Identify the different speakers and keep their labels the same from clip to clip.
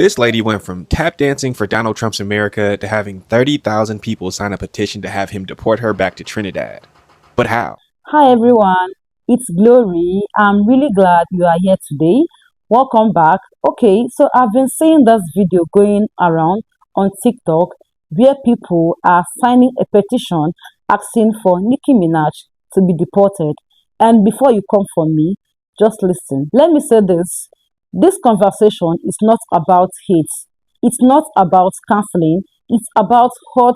Speaker 1: This lady went from tap dancing for Donald Trump's America to having 30,000 people sign a petition to have him deport her back to Trinidad. But how?
Speaker 2: Hi everyone, it's Glory. I'm really glad you are here today. Welcome back. Okay, so I've been seeing this video going around on TikTok where people are signing a petition asking for Nicki Minaj to be deported. And before you come for me, just listen. Let me say this. This conversation is not about hate. It's not about canceling. It's about hurt,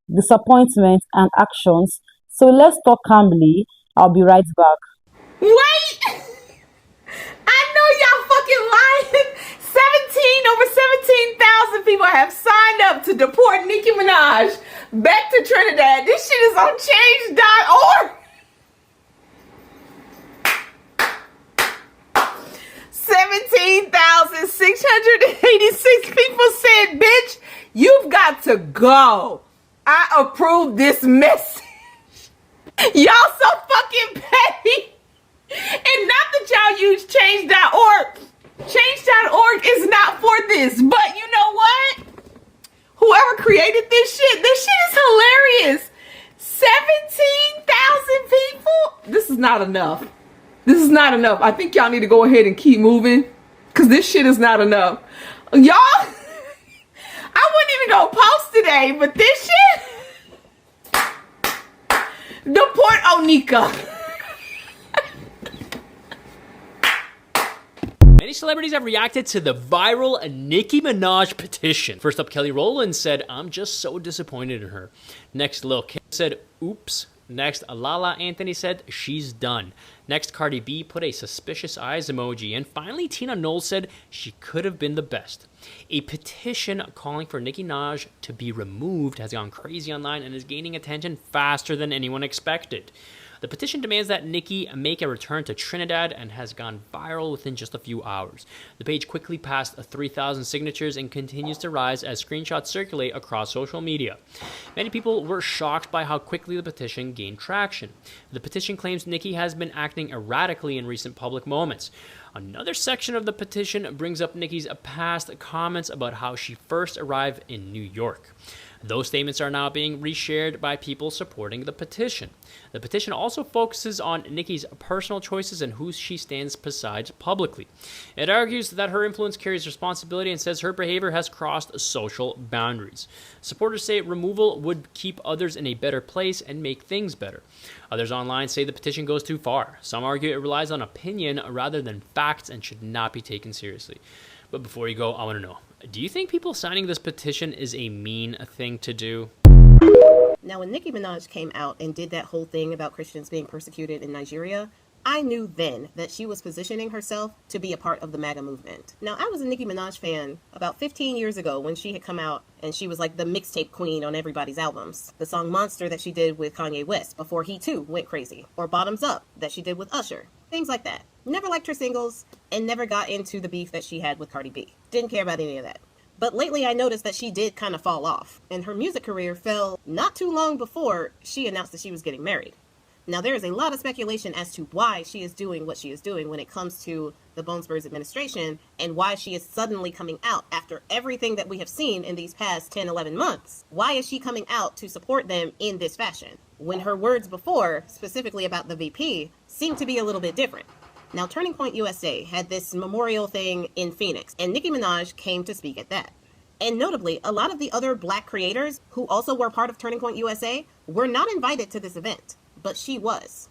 Speaker 2: disappointment, and actions. So let's talk calmly. I'll be right back.
Speaker 3: Wait! I know y'all fucking lying. 17, over 17,000 people have signed up to deport Nicki Minaj back to Trinidad. This shit is on change.org. 17,686 people said, bitch, you've got to go. I approve this message. Y'all so fucking petty. And not that y'all use change.org. Change.org is not for this. But you know what? Whoever created this shit is hilarious. 17,000 people? This is not enough. This is not enough. I think y'all need to go ahead and keep moving. Because this shit is not enough. Y'all, I wouldn't even go post today, but this shit. Deport Onika.
Speaker 4: Many celebrities have reacted to the viral Nicki Minaj petition. First up, Kelly Rowland said, "I'm just so disappointed in her." Next, Lil Kim said, "Oops." Next, Lala Anthony said, "She's done." Next, Cardi B put a suspicious eyes emoji. And finally, Tina Knowles said she could have been the best. A petition calling for Nicki Minaj to be removed has gone crazy online and is gaining attention faster than anyone expected. The petition demands that Nicki make a return to Trinidad and has gone viral within just a few hours. The page quickly passed 3,000 signatures and continues to rise as screenshots circulate across social media. Many people were shocked by how quickly the petition gained traction. The petition claims Nicki has been acting erratically in recent public moments. Another section of the petition brings up Nicki's past comments about how she first arrived in New York. Those statements are now being reshared by people supporting the petition. The petition also focuses on Nicki's personal choices and who she stands beside publicly. It argues that her influence carries responsibility and says her behavior has crossed social boundaries. Supporters say removal would keep others in a better place and make things better. Others online say the petition goes too far. Some argue it relies on opinion rather than facts and should not be taken seriously. But before you go, I want to know, do you think people signing this petition is a mean thing to do?
Speaker 5: Now, when Nicki Minaj came out and did that whole thing about Christians being persecuted in Nigeria, I knew then that she was positioning herself to be a part of the MAGA movement. Now, I was a Nicki Minaj fan about 15 years ago when she had come out and she was like the mixtape queen on everybody's albums. The song Monster that she did with Kanye West before he too went crazy. Or Bottoms Up that she did with Usher. Things like that. Never liked her singles and never got into the beef that she had with Cardi B. Didn't care about any of that. But lately I noticed that she did kind of fall off, and her music career fell not too long before she announced that she was getting married. Now there is a lot of speculation as to why she is doing what she is doing when it comes to the Bonesborough administration and why she is suddenly coming out after everything that we have seen in these past 10, 11 months. Why is she coming out to support them in this fashion when her words before, specifically about the VP, seem to be a little bit different? Now, Turning Point USA had this memorial thing in Phoenix, and Nicki Minaj came to speak at that. And notably, a lot of the other black creators who also were part of Turning Point USA were not invited to this event, but she was.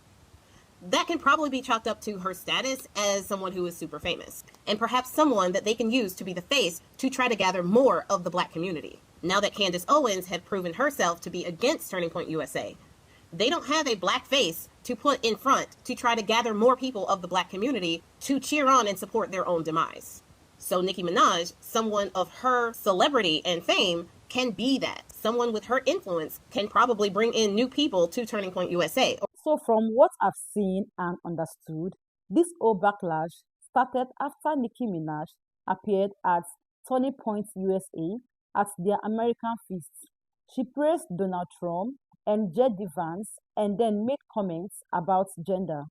Speaker 5: That can probably be chalked up to her status as someone who is super famous, and perhaps someone that they can use to be the face to try to gather more of the black community. Now that Candace Owens had proven herself to be against Turning Point USA, they don't have a black face to put in front to try to gather more people of the black community to cheer on and support their own demise. So Nicki Minaj, someone of her celebrity and fame, can be that. Someone with her influence can probably bring in new people to Turning Point USA.
Speaker 2: So from what I've seen and understood, this whole backlash started after Nicki Minaj appeared at Turning Point USA at their American Feast. She praised Donald Trump and JD Vance and then made comments about gender,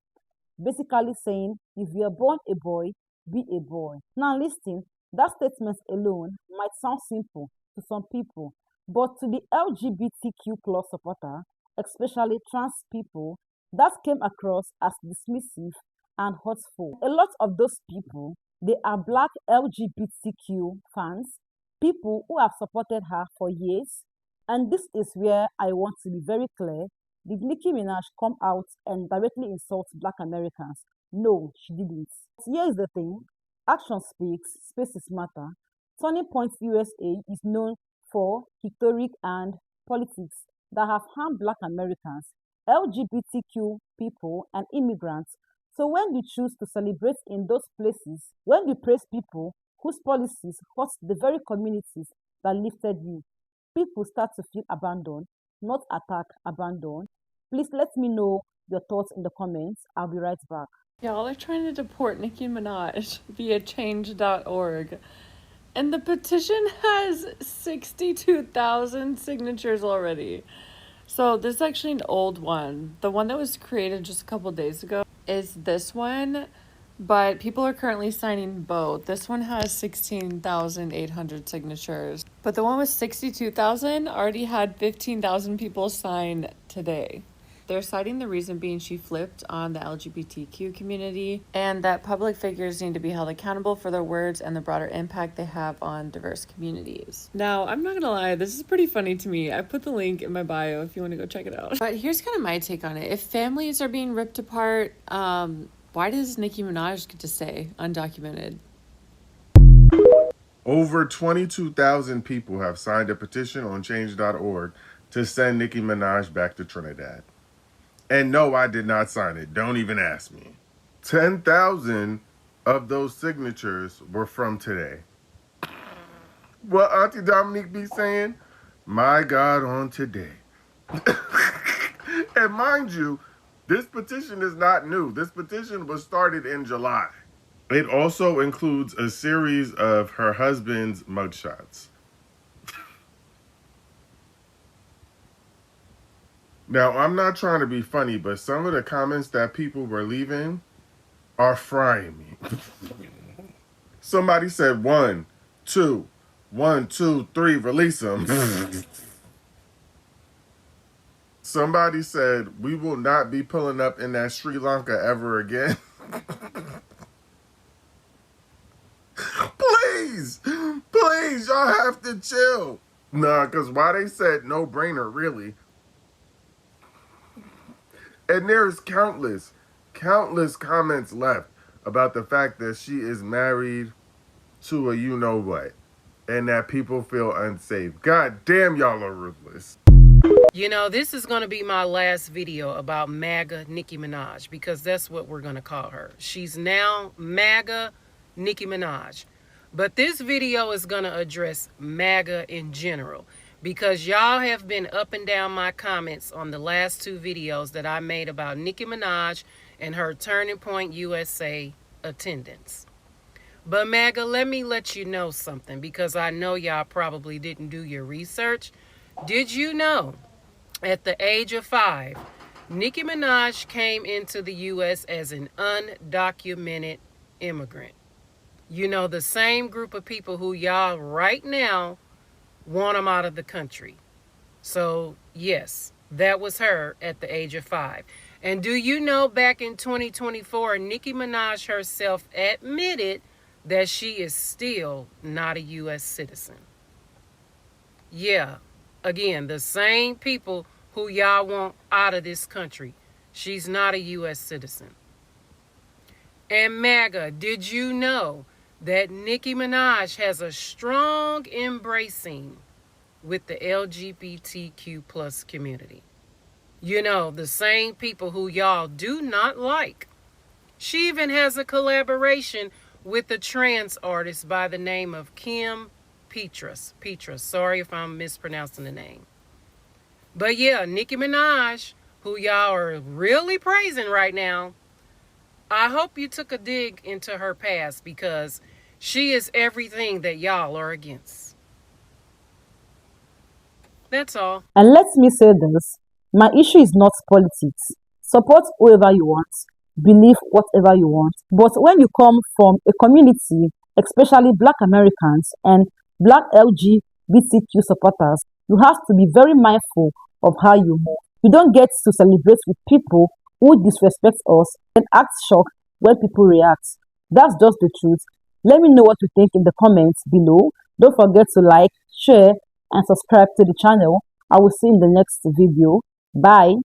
Speaker 2: basically saying, if you're born a boy, be a boy. Now listen, That statement alone might sound simple to some people, but to the LGBTQ plus supporter, especially trans people, that came across as dismissive and hurtful. A lot of those people, they are black LGBTQ fans, people who have supported her for years. And this is where I want to be very clear. Did Nicki Minaj come out and directly insult black Americans? No, she didn't. But here's the thing. Action speaks, spaces matter. Turning Point USA is known for rhetoric and politics that have harmed black Americans, LGBTQ people, and immigrants. So when you choose to celebrate in those places, when you praise people whose policies hurt the very communities that lifted you, people start to feel abandoned, not attacked, abandoned. Please let me know your thoughts in the comments. I'll be right back.
Speaker 6: Y'all are trying to deport Nicki Minaj via change.org. And the petition has 62,000 signatures already. So this is actually an old one. The one that was created just a couple days ago is this one, but people are currently signing both. This one has 16,800 signatures, but the one with 62,000 already had 15,000 people sign today. They're citing the reason being she flipped on the LGBTQ community and that public figures need to be held accountable for their words and the broader impact they have on diverse communities. Now, I'm not gonna lie, this is pretty funny to me. I put the link in my bio if you want to go check it out. But here's kind of my take on it. If families are being ripped apart, why does Nicki Minaj get to stay undocumented?
Speaker 7: Over 22,000 people have signed a petition on change.org to send Nicki Minaj back to Trinidad. And no, I did not sign it. Don't even ask me. 10,000 of those signatures were from today. What Auntie Dominique be saying? My God, on today. And mind you, this petition is not new. This petition was started in July. It also includes a series of her husband's mugshots. Now, I'm not trying to be funny, but some of the comments that people were leaving are frying me. Somebody said 1, 2, 1, 2, 3, release them. Somebody said, we will not be pulling up in that Sri Lanka ever again. Please, please, y'all have to chill. Nah, because why they said no brainer, really. And there's countless comments left about the fact that she is married to a you-know-what and that people feel unsafe. God damn, y'all are ruthless.
Speaker 8: You know, this is going to be my last video about MAGA Nicki Minaj because that's what we're going to call her. She's now MAGA Nicki Minaj. But this video is going to address MAGA in general because y'all have been up and down my comments on the last 2 videos that I made about Nicki Minaj and her Turning Point USA attendance. But MAGA, let me let you know something because I know y'all probably didn't do your research. Did you know at the age of 5, Nicki Minaj came into the U.S. as an undocumented immigrant? You know, the same group of people who y'all right now want them out of the country. So, yes, that was her at the age of 5. And do you know back in 2024, Nicki Minaj herself admitted that she is still not a U.S. citizen. Yeah, again, the same people who y'all want out of this country. She's not a U.S. citizen. And MAGA, did you know that Nicki Minaj has a strong embracing with the LGBTQ plus community? You know, the same people who y'all do not like. She even has a collaboration with a trans artist by the name of Kim Petras. Sorry if I'm mispronouncing the name. But yeah, Nicki Minaj, who y'all are really praising right now, I hope you took a dig into her past because she is everything that y'all are against. That's all.
Speaker 2: And let me say this, my issue is not politics. Support whoever you want, believe whatever you want. But when you come from a community especially Black Americans and Black LGBTQ supporters, you have to be very mindful of how you move. You don't get to celebrate with people who disrespect us and act shocked when people react. That's just the truth. Let me know what you think in the comments below. Don't forget to like, share, and subscribe to the channel. I will see you in the next video. Bye.